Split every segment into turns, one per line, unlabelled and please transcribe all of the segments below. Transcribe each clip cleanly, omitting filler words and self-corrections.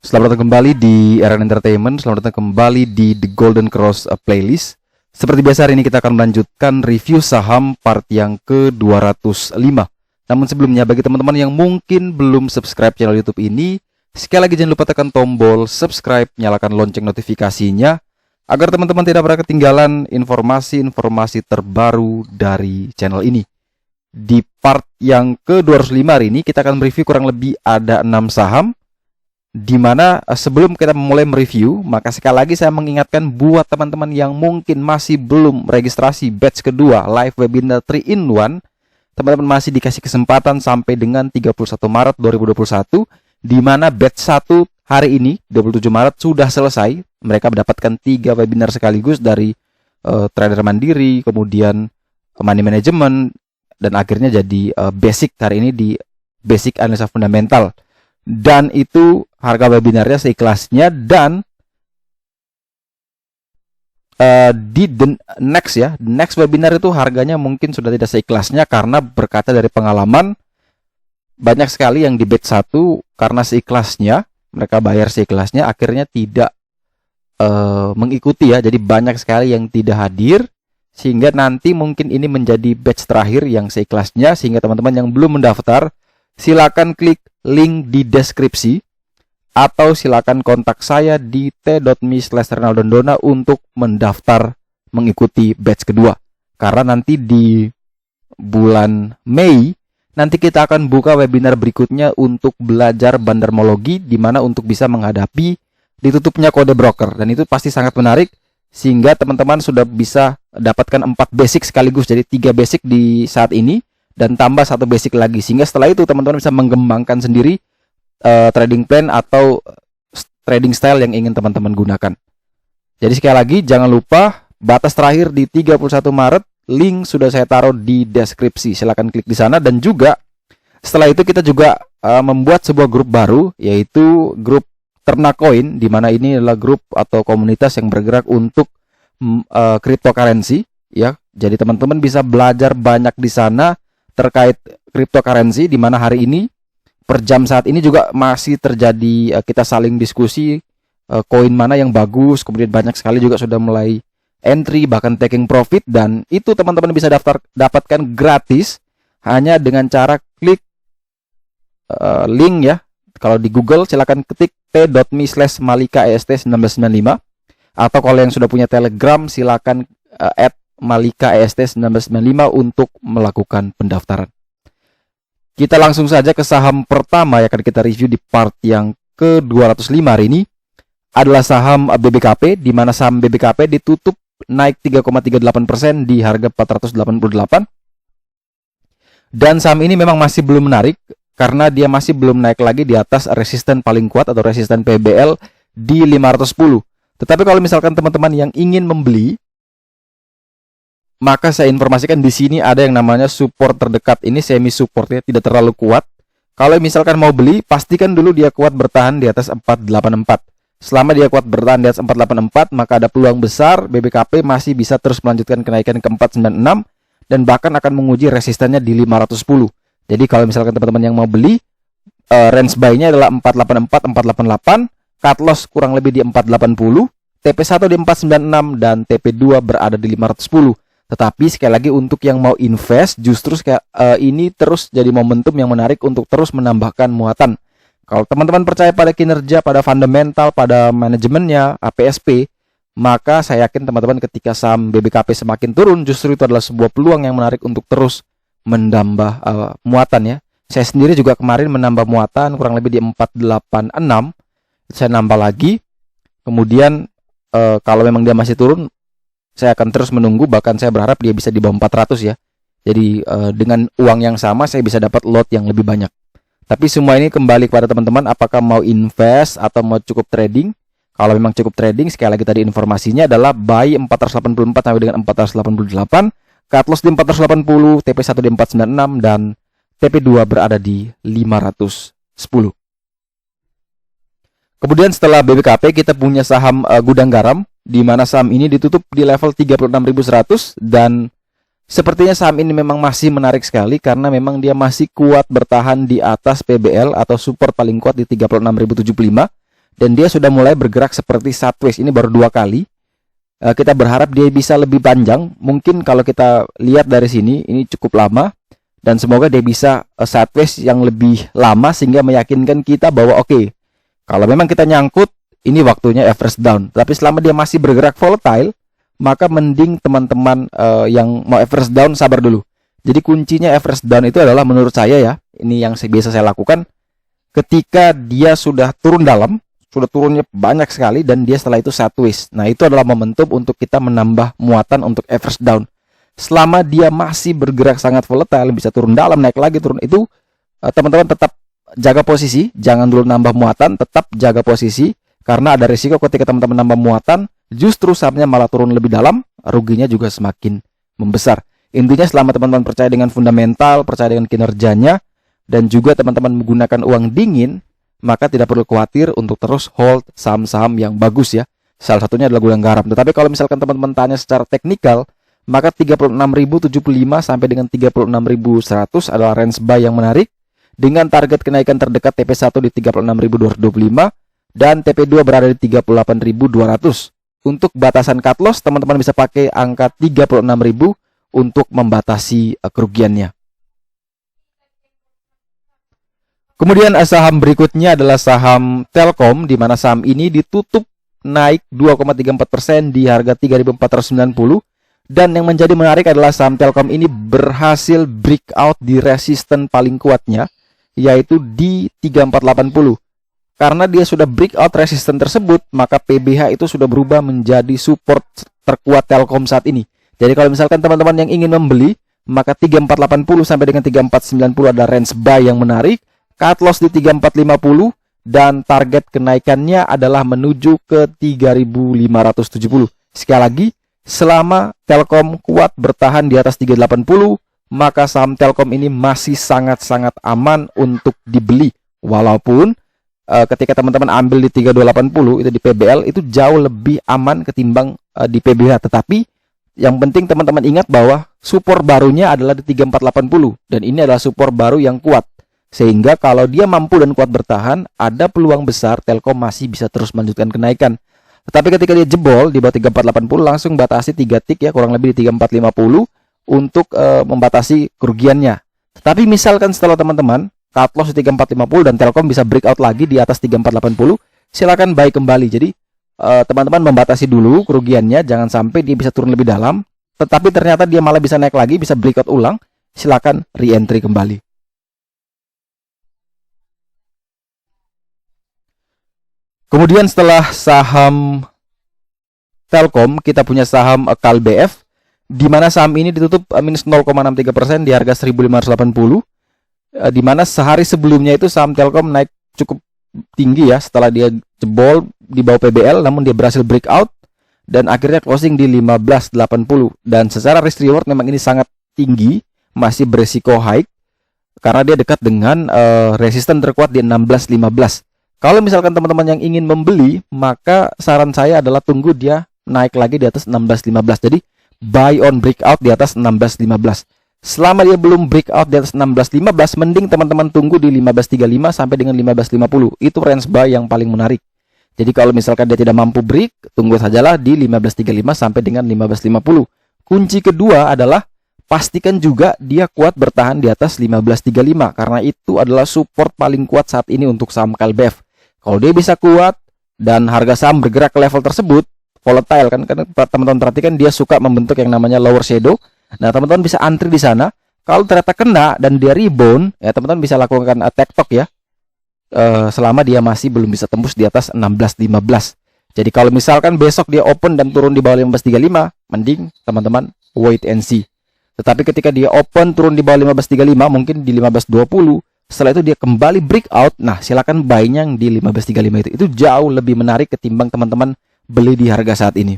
Selamat datang kembali di RN Entertainment. Selamat datang kembali di The Golden Cross Playlist. Seperti biasa, hari ini kita akan melanjutkan review saham part yang ke-205. Namun sebelumnya, bagi teman-teman yang mungkin belum subscribe channel YouTube ini, sekali lagi jangan lupa tekan tombol subscribe, nyalakan lonceng notifikasinya, agar teman-teman tidak pernah ketinggalan informasi-informasi terbaru dari channel ini. Di part yang ke-205 hari ini, kita akan mereview kurang lebih ada 6 saham. Dimana sebelum kita mulai mereview, maka sekali lagi saya mengingatkan buat teman-teman yang mungkin masih belum registrasi batch kedua live webinar 3-in-1, teman-teman masih dikasih kesempatan sampai dengan 31 Maret 2021, dimana batch 1 hari ini 27 Maret sudah selesai. Mereka mendapatkan 3 webinar sekaligus dari trader mandiri, kemudian money management, dan akhirnya jadi basic hari ini di basic analisa fundamental. Dan itu harga webinarnya seikhlasnya, dan di next webinar itu harganya mungkin sudah tidak seikhlasnya, karena berkaca dari pengalaman banyak sekali yang di batch 1 karena seikhlasnya, mereka bayar seikhlasnya, akhirnya tidak mengikuti ya. Jadi banyak sekali yang tidak hadir, sehingga nanti mungkin ini menjadi batch terakhir yang seikhlasnya. Sehingga teman-teman yang belum mendaftar, silakan klik link di deskripsi, atau silakan kontak saya di t.me/renaldondona untuk mendaftar mengikuti batch kedua. Karena nanti di bulan Mei nanti kita akan buka webinar berikutnya untuk belajar bandarmologi, di mana untuk bisa menghadapi ditutupnya kode broker, dan itu pasti sangat menarik, sehingga teman-teman sudah bisa dapatkan 4 basic sekaligus. Jadi 3 basic di saat ini dan tambah 1 basic lagi, sehingga setelah itu teman-teman bisa mengembangkan sendiri trading plan atau trading style yang ingin teman-teman gunakan. Jadi sekali lagi jangan lupa, batas terakhir di 31 Maret, link sudah saya taruh di deskripsi, silahkan klik di sana. Dan juga setelah itu kita juga membuat sebuah grup baru, yaitu grup Ternak Koin, di mana ini adalah grup atau komunitas yang bergerak untuk cryptocurrency ya. Jadi teman-teman bisa belajar banyak di sana terkait cryptocurrency, di mana hari ini per jam saat ini juga masih terjadi, kita saling diskusi koin mana yang bagus, kemudian banyak sekali juga sudah mulai entry, bahkan taking profit, dan itu teman-teman bisa dapatkan gratis hanya dengan cara klik link ya. Kalau di Google silakan ketik t.me/malikaest1995, atau kalau yang sudah punya Telegram silakan add malikaest1995 untuk melakukan pendaftaran. Kita langsung saja ke saham pertama yang akan kita review di part yang ke-205 hari ini, adalah saham BBKP, di mana saham BBKP ditutup naik 3,38% di harga 488. Dan saham ini memang masih belum menarik karena dia masih belum naik lagi di atas resisten paling kuat atau resisten PBL di 510. Tetapi kalau misalkan teman-teman yang ingin membeli, maka saya informasikan di sini ada yang namanya support terdekat. Ini semi supportnya tidak terlalu kuat. Kalau misalkan mau beli, pastikan dulu dia kuat bertahan di atas 484. Selama dia kuat bertahan di atas 484, maka ada peluang besar BBKP masih bisa terus melanjutkan kenaikan ke 496 dan bahkan akan menguji resistennya di 510. Jadi kalau misalkan teman-teman yang mau beli, range buy-nya adalah 484, 488, cut loss kurang lebih di 480, TP1 di 496, dan TP2 berada di 510. Tetapi sekali lagi untuk yang mau invest, justru ini terus jadi momentum yang menarik untuk terus menambahkan muatan. Kalau teman-teman percaya pada kinerja, pada fundamental, pada manajemennya, APSP, maka saya yakin teman-teman ketika saham BBKP semakin turun, justru itu adalah sebuah peluang yang menarik untuk terus menambah muatan ya. Saya sendiri juga kemarin menambah muatan kurang lebih di 486, saya nambah lagi. Kemudian kalau memang dia masih turun, saya akan terus menunggu, bahkan saya berharap dia bisa di bawah 400 ya. Jadi dengan uang yang sama saya bisa dapat lot yang lebih banyak. Tapi semua ini kembali kepada teman-teman, apakah mau invest atau mau cukup trading. Kalau memang cukup trading, sekali lagi tadi informasinya adalah buy 484 sampai dengan 488, cut loss di 480, TP1 di 496, dan TP2 berada di 510. Kemudian setelah BBKP kita punya saham Gudang Garam, di mana saham ini ditutup di level 36.100, dan sepertinya saham ini memang masih menarik sekali karena memang dia masih kuat bertahan di atas PBL atau support paling kuat di 36.075. dan dia sudah mulai bergerak seperti sideways. Ini baru 2 kali. Kita berharap dia bisa lebih panjang. Mungkin kalau kita lihat dari sini ini cukup lama, dan semoga dia bisa sideways yang lebih lama sehingga meyakinkan kita bahwa oke, kalau memang kita nyangkut, ini waktunya average down. Tapi selama dia masih bergerak volatile, maka mending teman-teman yang mau average down sabar dulu. Jadi kuncinya average down itu adalah menurut saya ya, ini yang biasa saya lakukan, ketika dia sudah turun dalam, sudah turunnya banyak sekali, dan dia setelah itu sideways. Nah, itu adalah momentum untuk kita menambah muatan untuk average down. Selama dia masih bergerak sangat volatile, bisa turun dalam, naik lagi, turun, itu teman-teman tetap jaga posisi, jangan dulu nambah muatan, tetap jaga posisi, karena ada risiko ketika teman-teman nambah muatan, justru sahamnya malah turun lebih dalam, ruginya juga semakin membesar. Intinya selama teman-teman percaya dengan fundamental, percaya dengan kinerjanya, dan juga teman-teman menggunakan uang dingin, maka tidak perlu khawatir untuk terus hold saham-saham yang bagus ya. Salah satunya adalah gudang garam. Tetapi kalau misalkan teman-teman tanya secara teknikal, maka 36.075 sampai dengan 36.100 adalah range buy yang menarik, dengan target kenaikan terdekat TP1 di 36.225 dan TP2 berada di 38.200. Untuk batasan cut loss, teman-teman bisa pakai angka 36.000 untuk membatasi kerugiannya. Kemudian saham berikutnya adalah saham Telkom, di mana saham ini ditutup naik 2,34% di harga 3.490. Dan yang menjadi menarik adalah saham Telkom ini berhasil breakout di resisten paling kuatnya, yaitu di 3480. Karena dia sudah breakout resisten tersebut, maka PBH itu sudah berubah menjadi support terkuat Telkom saat ini. Jadi kalau misalkan teman-teman yang ingin membeli, maka 3480 sampai dengan 3490 ada range buy yang menarik. Cut loss di 3450 dan target kenaikannya adalah menuju ke 3570. Sekali lagi, selama Telkom kuat bertahan di atas 380, maka saham Telkom ini masih sangat-sangat aman untuk dibeli. Walaupun ketika teman-teman ambil di 3280 itu di PBL itu jauh lebih aman ketimbang di PBH. Tetapi yang penting teman-teman ingat bahwa support barunya adalah di 3480 dan ini adalah support baru yang kuat. Sehingga kalau dia mampu dan kuat bertahan, ada peluang besar Telkom masih bisa terus melanjutkan kenaikan. Tetapi ketika dia jebol di bawah 3480, langsung batasi 3 tick ya, kurang lebih di 3450 untuk membatasi kerugiannya. Tetapi misalkan setelah teman-teman cut loss di 3450 dan Telkom bisa breakout lagi di atas 3480, silakan buy kembali. Jadi teman-teman membatasi dulu kerugiannya, jangan sampai dia bisa turun lebih dalam. Tetapi ternyata dia malah bisa naik lagi, bisa breakout ulang, silakan re-entry kembali. Kemudian setelah saham Telkom, kita punya saham KALBF, di mana saham ini ditutup minus 0,63% di harga 1.580, di mana sehari sebelumnya itu saham Telkom naik cukup tinggi ya, setelah dia jebol di bawah PBL, namun dia berhasil breakout dan akhirnya closing di 15.80. Dan secara risk reward memang ini sangat tinggi, masih beresiko high karena dia dekat dengan resisten terkuat di 16.15. Kalau misalkan teman-teman yang ingin membeli, maka saran saya adalah tunggu dia naik lagi di atas 16.15. Jadi buy on breakout di atas 16.15. Selama dia belum breakout di atas 16.15, mending teman-teman tunggu di 15.35 sampai dengan 15.50. Itu range buy yang paling menarik. Jadi kalau misalkan dia tidak mampu break, tunggu sajalah di 15.35 sampai dengan 15.50. Kunci kedua adalah pastikan juga dia kuat bertahan di atas 15.35 karena itu adalah support paling kuat saat ini untuk saham KALBF. Kalau dia bisa kuat dan harga saham bergerak ke level tersebut, volatile kan, karena teman-teman perhatikan dia suka membentuk yang namanya lower shadow. Nah, teman-teman bisa antri di sana. Kalau ternyata kena dan dia rebound, ya teman-teman bisa lakukan TikTok ya. Selama dia masih belum bisa tembus di atas 16.15. Jadi kalau misalkan besok dia open dan turun di bawah 15.35, mending teman-teman wait and see. Tetapi ketika dia open turun di bawah 15.35, mungkin di 15.20, setelah itu dia kembali breakout, nah silakan buy-nya di 15.35 itu. Itu jauh lebih menarik ketimbang teman-teman beli di harga saat ini.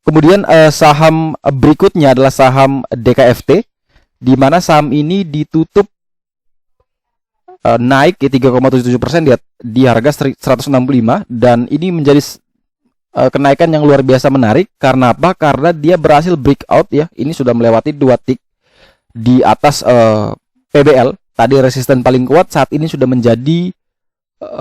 Kemudian saham berikutnya adalah saham DKFT, di mana saham ini ditutup naik ke 3,77% di harga 165, dan ini menjadi kenaikan yang luar biasa menarik. Karena apa? Karena dia berhasil breakout ya. Ini sudah melewati 2 tick di atas PBL. Tadi resisten paling kuat, saat ini sudah menjadi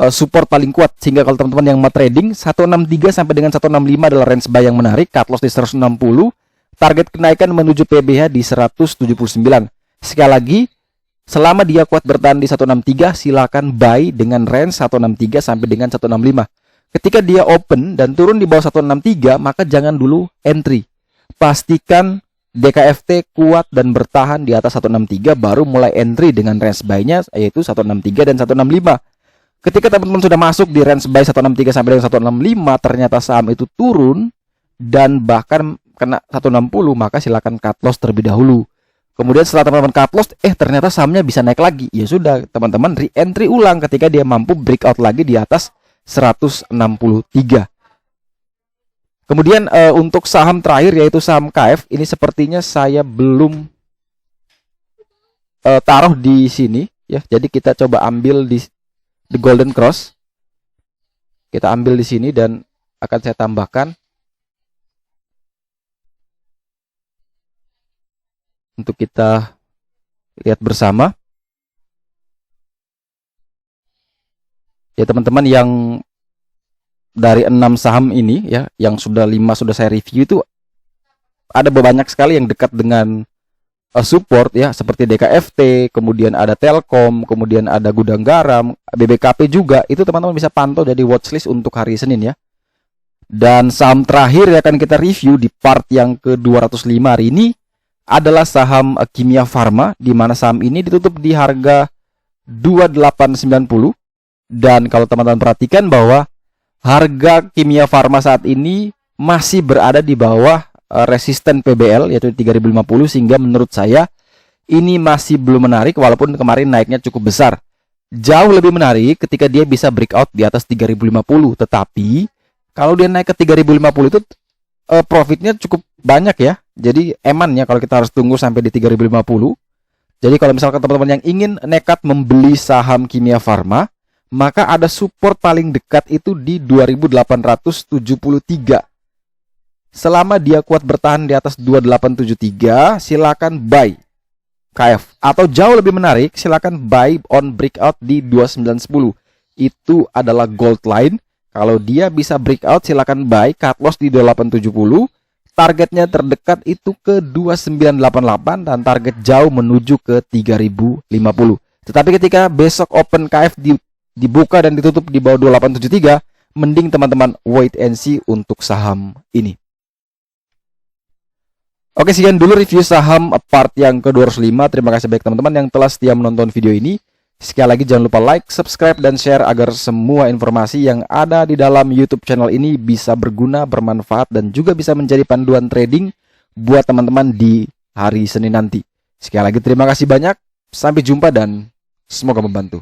support paling kuat. Sehingga kalau teman-teman yang mau trading, 163 sampai dengan 165 adalah range buy yang menarik. Cut loss di 160. Target kenaikan menuju PBH di 179. Sekali lagi, selama dia kuat bertahan di 163, silakan buy dengan range 163 sampai dengan 165. Ketika dia open dan turun di bawah 163, maka jangan dulu entry. Pastikan DKFT kuat dan bertahan di atas 163, baru mulai entry dengan range buy-nya, yaitu 163 dan 165. Ketika teman-teman sudah masuk di range buy 163 sampai dengan 165, ternyata saham itu turun dan bahkan kena 160, maka silakan cut loss terlebih dahulu. Kemudian setelah teman-teman cut loss, ternyata sahamnya bisa naik lagi. Ya sudah, teman-teman re-entry ulang ketika dia mampu breakout lagi di atas 163. Kemudian untuk saham terakhir yaitu saham KF, ini sepertinya saya belum taruh di sini ya. Jadi kita coba ambil di Golden Cross. Kita ambil di sini dan akan saya tambahkan untuk kita lihat bersama. Ya teman-teman, yang dari 6 saham ini ya, yang sudah 5 sudah saya review, itu ada banyak sekali yang dekat dengan support ya, seperti DKFT, kemudian ada Telkom, kemudian ada Gudang Garam, BBKP juga. Itu teman-teman bisa pantau jadi watchlist untuk hari Senin ya. Dan saham terakhir yang akan kita review di part yang ke-205 hari ini adalah saham Kimia Farma, di mana saham ini ditutup di harga 2890. Dan kalau teman-teman perhatikan bahwa harga Kimia Farma saat ini masih berada di bawah resisten PBL yaitu 3050, sehingga menurut saya ini masih belum menarik walaupun kemarin naiknya cukup besar. Jauh lebih menarik ketika dia bisa breakout di atas 3050, tetapi kalau dia naik ke 3050 itu profitnya cukup banyak ya. Jadi emannya kalau kita harus tunggu sampai di 3050. Jadi kalau misalkan teman-teman yang ingin nekat membeli saham Kimia Farma, maka ada support paling dekat itu di 2873. Selama dia kuat bertahan di atas 2873, silakan buy KF. Atau jauh lebih menarik, silakan buy on breakout di 2910. Itu adalah gold line. Kalau dia bisa breakout, silakan buy, cut loss di 2870. Targetnya terdekat itu ke 2988 dan target jauh menuju ke 3050. Tetapi ketika besok open KF dibuka dan ditutup di bawah 2873, mending teman-teman wait and see untuk saham ini. Oke, sekian dulu review saham part yang ke-205. Terima kasih baik teman-teman yang telah setia menonton video ini. Sekali lagi jangan lupa like, subscribe, dan share agar semua informasi yang ada di dalam YouTube channel ini bisa berguna, bermanfaat, dan juga bisa menjadi panduan trading buat teman-teman di hari Senin nanti. Sekali lagi terima kasih banyak, sampai jumpa dan semoga membantu.